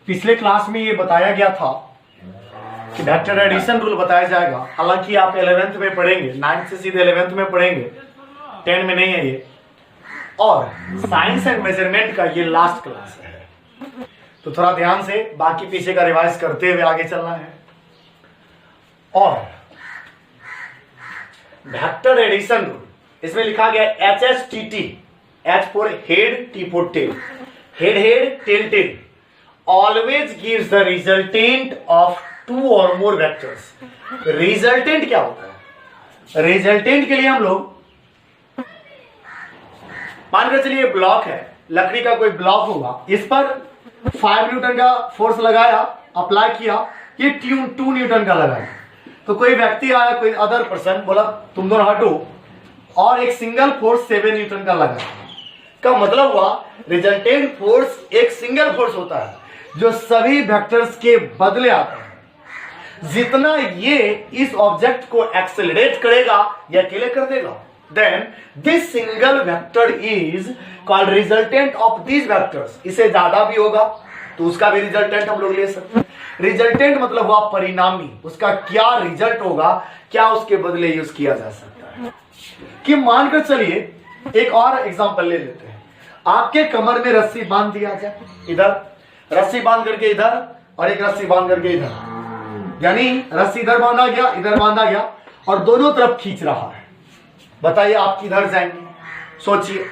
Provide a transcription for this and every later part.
पिछले क्लास में ये बताया गया था कि वेक्टर एडिशन रूल बताया जाएगा। हालांकि आप 11th में पढ़ेंगे, 9th से सीधे 11th में पढ़ेंगे, 10 में नहीं है ये। और साइंस एंड मेजरमेंट का ये लास्ट क्लास है, तो थोड़ा ध्यान से बाकी पीछे का रिवाइज करते हुए आगे चलना है। और वेक्टर एडिशन रूल, इसमें लिखा गया HSTT, H for head, T for tail. Head head, tail tail always gives the resultant of 2 or more vectors। Resultant क्या होता है? रिजल्टेंट के लिए हम लोग मानकर चलिए ब्लॉक है, लकड़ी का कोई ब्लॉक होगा, इस पर 5 न्यूटन का फोर्स लगाया, अप्लाई किया, ये 2 न्यूटन का लगाया। तो कोई व्यक्ति आया, कोई अदर पर्सन बोला तुम दोनों हटो, और एक सिंगल फोर्स 7 न्यूटन का लगाया। का मतलब हुआ रिजल्टेंट फोर्स एक सिंगल फोर्स होता है जो सभी वेक्टर्स के बदले आता है। जितना ये इस ऑब्जेक्ट को एक्सेलरेट करेगा या अकेले कर देगा, then this single vector is called resultant of this vectors. इससे ज्यादा भी होगा तो उसका भी रिजल्टेंट हम लोग ले सकते हैं। रिजल्टेंट मतलब हुआ परिणामी, उसका क्या रिजल्ट होगा, क्या उसके बदले यूज किया जा सकता है। कि मानकर चलिए एक और एग्जांपल ले लेते हैं। आपके कमर में रस्सी बांध दिया जाए, इधर रस्सी बांध करके इधर, और एक रस्सी बांध करके इधर, यानी रस्सी इधर बांधा गया, इधर बांधा गया, और दोनों तरफ खींच रहा है। बताइए आप किधर जाएंगे? सोचिए,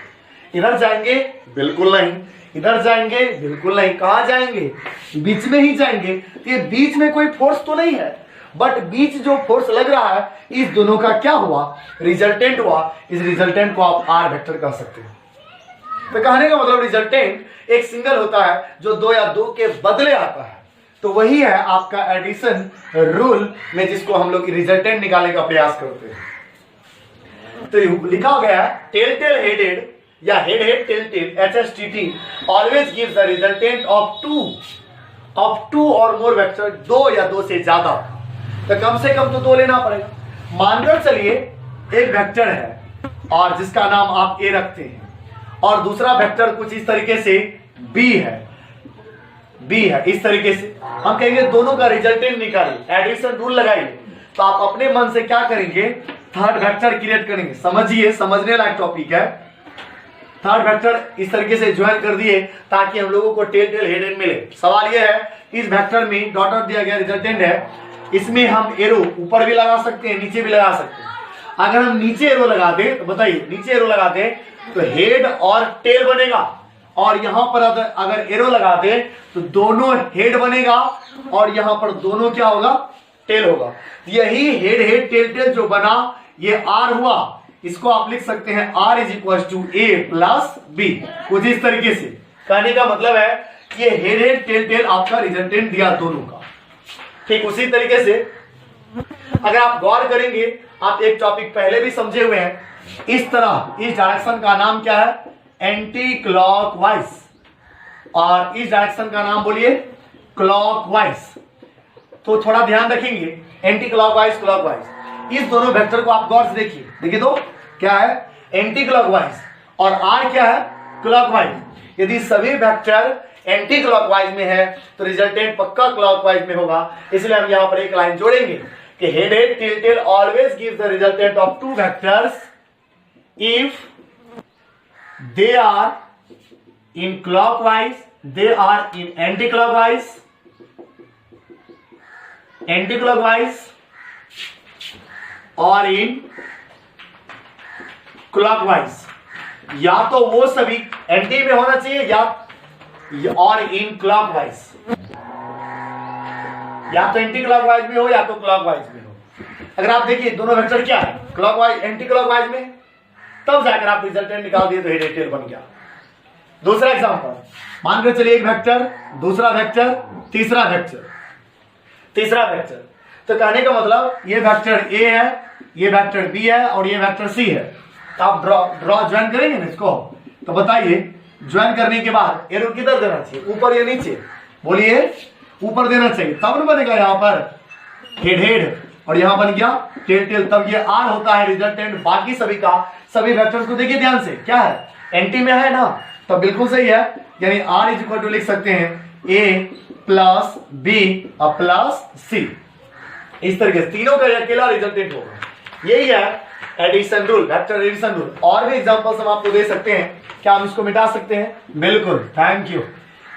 इधर जाएंगे? बिल्कुल नहीं। इधर जाएंगे? बिल्कुल नहीं। कहां जाएंगे? बीच में ही जाएंगे। ये बीच में कोई फोर्स तो नहीं है, बट बीच जो फोर्स लग रहा है, इस दोनों का क्या हुआ? रिजल्टेंट हुआ। इस रिजल्टेंट को आप आर वेक्टर कह सकते हैं। तो कहने का मतलब रिजल्टेंट एक सिंगल होता है जो 2 या 2 के बदले आता है। तो वही है आपका एडिशन रूल में, जिसको हम लोग रिजल्टेंट निकालने का प्रयास करते हैं। तो लिखा गया है टेल टेल हेड हेड या head head tail tail, HSTT always gives the resultant of 2 और मोर वेक्टर, 2 या 2 से ज्यादा। तो कम से कम तो 2 लेना पड़ेगा। मानकर चलिए एक वेक्टर है और जिसका नाम आप A रखते हैं, और दूसरा वेक्टर कुछ इस तरीके से B है, इस तरीके से हम कहेंगे दोनों का रिजल्टेंट निकालिए, एडिशन रूल लगाइए। तो आप अपने मन से क्या करेंगे? थर्ड वेक्टर क्रिएट करेंगे। समझिए, समझने लायक टॉपिक है। थर्ड वेक्टर इस तरीके से ज्वाइन कर दिए ताकि हम लोगों को टेल टेल हेड हेड मिले। सवाल यह है, इस वेक्टर में डॉट डॉट दिया गया रिजल्टेंट है, इसमें हम एरो ऊपर भी लगा सकते हैं, नीचे भी लगा सकते हैं। अगर हम नीचे एरो लगा दें तो बताइए, नीचे एरो लगा दें तो हेड और टेल बनेगा, और यहां पर अगर एरो लगा दे तो दोनों हेड बनेगा, और यहां पर दोनों क्या होगा? टेल होगा। यही हेड हेड टेल टेल जो बना, ये आर हुआ। इसको आप लिख सकते हैं R is equal to A plus B। कुछ इस तरीके से कहने का मतलब है कि ये हेड हेड टेल टेल आपका रिजल्टेंट दिया दोनों का। ठीक उसी तरीके से अगर आप गौर करेंगे, आप एक टॉपिक पहले भी समझे हुए हैं, इस तरह इस डायरेक्शन का नाम क्या है? एंटी क्लॉकवाइज, और इस डायरेक्शन का नाम बोलिए क्लॉकवाइज। तो थोड़ा ध्यान रखेंगे, एंटी क्लॉकवाइज, क्लॉकवाइज। इस दोनों वेक्टर को आप गौर से देखिए, देखिए तो क्या है? एंटी क्लॉकवाइज, और आर क्या है? क्लॉकवाइज। यदि सभी वेक्टर एंटी क्लॉकवाइज में है तो रिजल्टेंट पक्का क्लॉकवाइज में होगा। इसलिए हम यहां पर एक लाइन जोड़ेंगे कि head head tail tail always gives the resultant of 2 vectors if they are in clockwise, they are in anti-clockwise or in clockwise। या तो वो सभी एंटी में होना चाहिए या और इन क्लॉकवाइज, या तो एंटी क्लॉकवाइज में हो या तो क्लॉकवाइज में हो। अगर आप देखिए दोनों वेक्टर क्या है? क्लॉकवाइज, एंटी क्लॉकवाइज में, तब जाकर आप रिजल्टेंट निकाल दिए तो हेड टेल बन गया। दूसरा एग्जांपल, मानकर चलिए एक वेक्टर, दूसरा वेक्टर, तीसरा वेक्टर। तो कहने का मतलब ये वेक्टर A है, ये वेक्टर B है, और ये वेक्टर C है। तो आप ड्रॉ ज्वाइन करेंगे ना इसको। तो बताइए, ज्वाइन करने के बाद एरो किधर देना चाहिए? ऊपर या नीचे? बोलिए, ऊपर देना चाहिए, तब न बनेगा यहाँ पर हेड हेड, और यहां बन गया टेल टेल। तब ये आर होता है रिजल्टेंट बाकी सभी का। सभी वेक्टर्स को देखिए ध्यान से, क्या है? एंटी में है ना, तब बिल्कुल सही है। यानी आर इज इक्वल टू लिख सकते हैं A प्लस बी और प्लस सी, इस तरीके से तीनों का अकेला रिजल्टेंट होगा। यही है addition rule, vector addition rule. और भी एग्जांपल्स हम आपको दे सकते हैं, क्या हम इसको मिटा सकते हैं? बिल्कुल, थैंक यू।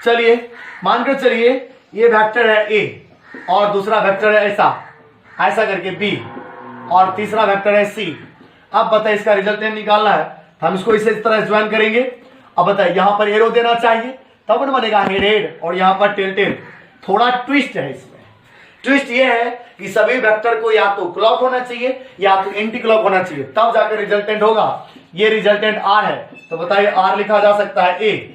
चलिए मानकर चलिए ये वेक्टर है ए और दूसरा वेक्टर है ऐसा ऐसा करके बी और तीसरा वेक्टर है सी। अब बताइए इसका रिजल्टेंट निकालना है, हम इसको इसे इस तरह ज्वाइन करेंगे। अब बताइए यहां पर एरो देना चाहिए तब न बनेगा हेड हेड और यहां पर टेल टेल। थोड़ा ट्विस्ट है इसमें, ट्विस्ट ये है कि सभी वेक्टर को या तो क्लॉक होना चाहिए या तो एंटी क्लॉक होना चाहिए, तब जाकर रिजल्टेंट होगा। ये रिजल्टेंट आर है, तो बताइए आर लिखा जा सकता है ए।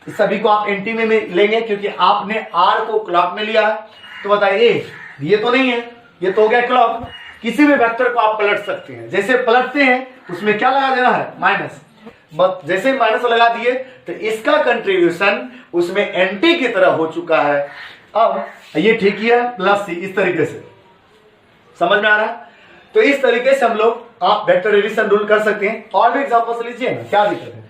सभी को आप एंटी में लेंगे क्योंकि आपने आर को क्लॉक में लिया है, तो बताइए ए। ये तो नहीं है, ये तो हो गया क्लॉक। किसी भी वेक्टर को आप पलट सकते हैं, जैसे पलटते हैं उसमें क्या लगा देना है? माइनस। जैसे माइनस लगा दिए तो इसका कंट्रीब्यूशन उसमें एंटी की तरह हो चुका है। अब ये ठीक ही है, प्लस सी, इस तरीके से समझ में आ रहा है? तो इस तरीके से हम लोग आप वेक्टर एडिशन रूल कर सकते हैं। और भी एग्जांपल्स लीजिए ना, क्या दिक्कत है?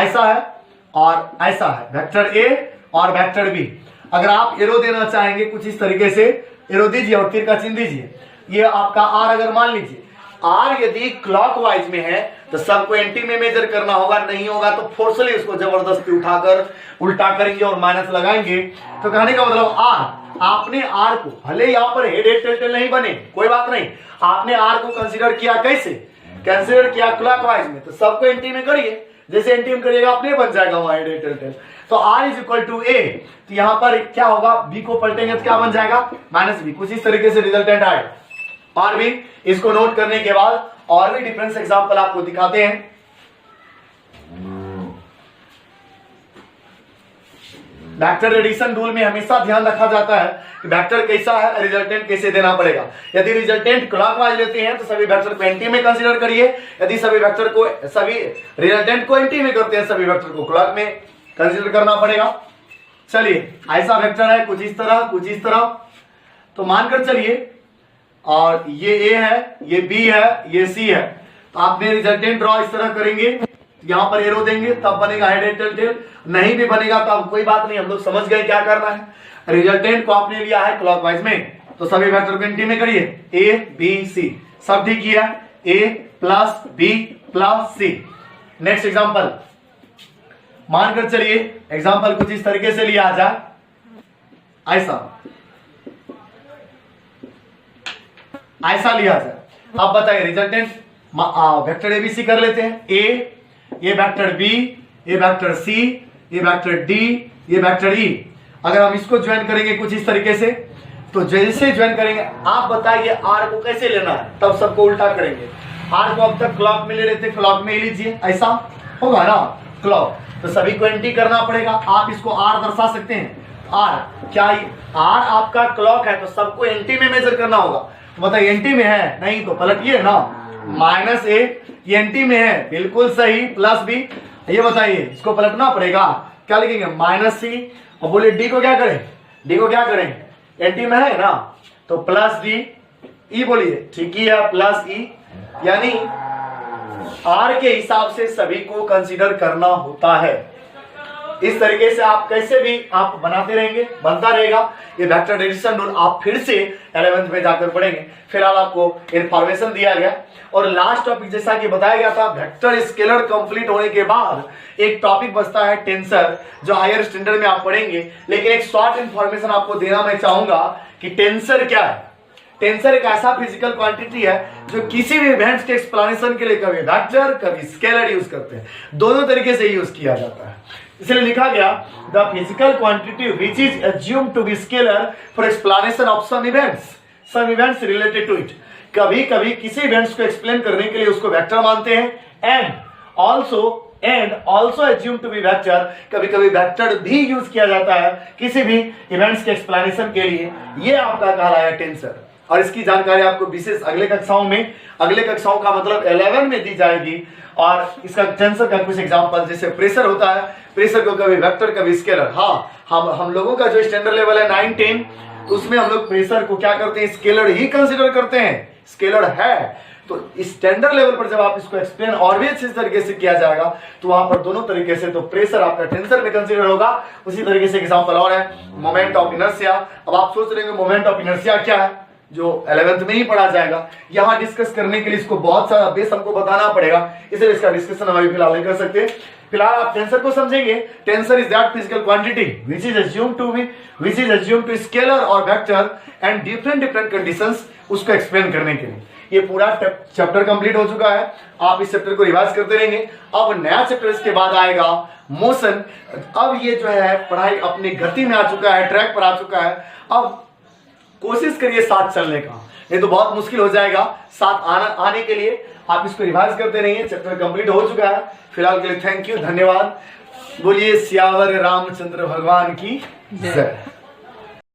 ऐसा है और ऐसा है, वेक्टर ए और वेक्टर बी। अगर आप एरो देना चाहेंगे कुछ इस तरीके से, एरो दीजिए और तीर का चिन्ह दीजिए। ये आपका आर अगर मान लीजिए आर यदि क्लॉकवाइज में है तो सबको एंटी में मेजर करना होगा, नहीं होगा तो फोर्सली उसको जबरदस्ती उठाकर उल्टा करेंगे और माइनस लगाएंगे। तो कहने का मतलब आर, आपने आर को, भले यहां पर हेड हेड टेल टेल नहीं बने कोई बात नहीं, आपने आर को कंसीडर किया कैसे? कंसीडर किया क्लॉकवाइज में, तो सबको एंटी में करिए, जैसे एंटी में करिएगा अपने बन जाएगा वहां हेड हेड टेल टेल। तो r इज इक्वल टू ए, तो यहां पर क्या होगा? b को पलटेंगे तो क्या बन जाएगा? Minus B. कुछ इस तरीके से रिजल्टेंट आएगा। और भी इसको नोट करने के बाद और भी डिफरेंस एग्जांपल आपको दिखाते हैं। वेक्टर एडिशन रूल में हमेशा ध्यान रखा जाता है कि वेक्टर कैसा है, रिजल्टेंट कैसे देना पड़ेगा। यदि रिजल्टेंट क्लॉकवाइज लेते हैं तो सभी वेक्टर को एंटी में कंसीडर करिए, यदि सभी रिजल्टेंट को एंटी में करते हैं सभी वेक्टर को क्लॉक में कंसीडर करना पड़ेगा। चलिए ऐसा वेक्टर है कुछ इस तरह कुछ इस तरह, तो मानकर चलिए और ये ए है, ये बी है, ये सी है। तो आपने रिजल्टेंट ड्रॉ इस तरह करेंगे, यहां पर एरो देंगे तब बनेगा हेड हेड टेल टेल, नहीं भी बनेगा तब कोई बात नहीं, हम लोग समझ गए क्या करना है। रिजल्टेंट को आपने लिया है क्लॉकवाइज में, तो सभी वेक्टर को एंटी में करिए, ए बी सी, सब ठीक किया, ए प्लस बी प्लस सी। नेक्स्ट एग्जांपल मानकर चलिए, एग्जांपल कुछ इस तरीके से लिया जाए, ऐसा लिया जाए। अब बताइए रिजल्टेंट वेक्टर एबीसी कर लेते हैं। ए, ये वेक्टर बी, ये वेक्टर सी, ये वेक्टर डी, ये वेक्टर ई। अगर हम इसको ज्वाइन करेंगे कुछ इस तरीके से, तो जैसे ज्वाइन करेंगे आप बताइए आर को कैसे लेना है, तब सबको उल्टा करेंगे। आर को अब तक क्लॉक में ले लेते, क्लॉक में ही लीजिए, ऐसा होगा ना क्लॉक, तो सभी को एंटी करना पड़ेगा। आप इसको आर दर्शा सकते हैं, आर क्या आर आपका क्लॉक है तो सबको एंटी में मेजर करना होगा। तो बताइए एंटी में है, नहीं तो पलटिए ना, माइनस ए, ये एंटी में है, बिल्कुल सही, प्लस बी, ये बताइए इसको पलटना पड़ेगा, क्या लिखेंगे? माइनस सी। और बोलिए डी को क्या करें? डी को क्या करें? एंटी में है ना, तो प्लस डी। ई बोलिए, ठीक ही है, प्लस ई। यानी आर के हिसाब से सभी को कंसीडर करना होता है। इस तरीके से आप कैसे भी आप बनाते रहेंगे, बनता रहेगा। ये वेक्टर एडिशन रूल आप फिर से 11th में जाकर पढ़ेंगे। फिलहाल आपको इंफॉर्मेशन दिया गया और लास्ट टॉपिक जैसा कि बताया गया था, वेक्टर स्केलर कंप्लीट होने के बाद एक टॉपिक बचता है टेंसर, जो हायर स्टैंडर्ड में आप पढ़ेंगे। लेकिन एक शॉर्ट इंफॉर्मेशन आपको देना मैं चाहूंगा कि टेंसर क्या है। टेंसर एक ऐसा फिजिकल क्वांटिटी है जो किसी भी इवेंट्स के एक्सप्लेनेशन के लिए कभी वेक्टर कभी स्केलर यूज करते हैं, दोनों तरीके से यूज किया जाता है। इसलिए लिखा गया the physical quantity which is assumed to be scalar for explanation of some events related to it. कभी कभी किसी इवेंट्स को एक्सप्लेन करने के लिए उसको वेक्टर मानते हैं। And also assume to be vector, कभी कभी वेक्टर भी यूज किया जाता है किसी भी इवेंट्स के एक्सप्लेनेशन के लिए। ये आपका कहलाया टेंसर, और इसकी जानकारी आपको विशेष अगले कक्षाओं का मतलब 11 में दी जाएगी। और इसका टेंसर का कुछ एग्जांपल, जैसे प्रेशर होता है, प्रेशर को कभी वेक्टर कभी स्केलर। हाँ, हम लोगों का जो स्टैंडर्ड लेवल है 9-10, उसमें हम लोग प्रेशर को क्या करते हैं? स्केलर ही कंसीडर करते हैं, स्केलर है। तो स्टैंडर्ड लेवल पर जब आप इसको एक्सप्लेन और भी अच्छे तरीके से किया जाएगा तो वहां पर दोनों तरीके से, तो प्रेशर आपका टेंसर में कंसीडर होगा। उसी तरीके से एग्जांपल और है मोमेंट ऑफ इनर्शिया। अब आप सोच रहे हैं मोमेंट ऑफ इनर्शिया क्या है, जो 11th में ही पढ़ा जाएगा। यहां डिस्कस करने के लिए इसको बहुत सारा बेस हमको बताना पड़ेगा, इसलिए इसका डिस्कशन हम अभी फिलहाल नहीं कर सकते। फिलहाल आप टेंसर को समझेंगे। Tensor is that physical quantity which is assumed to scalar और वेक्टर एंड डिफरेंट कंडीशंस, उसको एक्सप्लेन करने के लिए। ये पूरा चैप्टर कंप्लीट हो चुका है, आप इस चैप्टर को रिवाइज करते रहेंगे। अब नया चैप्टर इसके बाद आएगा मोशन। अब ये जो है पढ़ाई अपनी गति में आ चुका है, ट्रैक पर आ चुका है। अब कोशिश करिए साथ चलने का, ये तो बहुत मुश्किल हो जाएगा साथ आने के लिए। आप इसको रिवाइज करते रहिए, चैप्टर कंप्लीट हो चुका है। फिलहाल के लिए थैंक यू, धन्यवाद। बोलिए सियावर रामचंद्र भगवान की जय।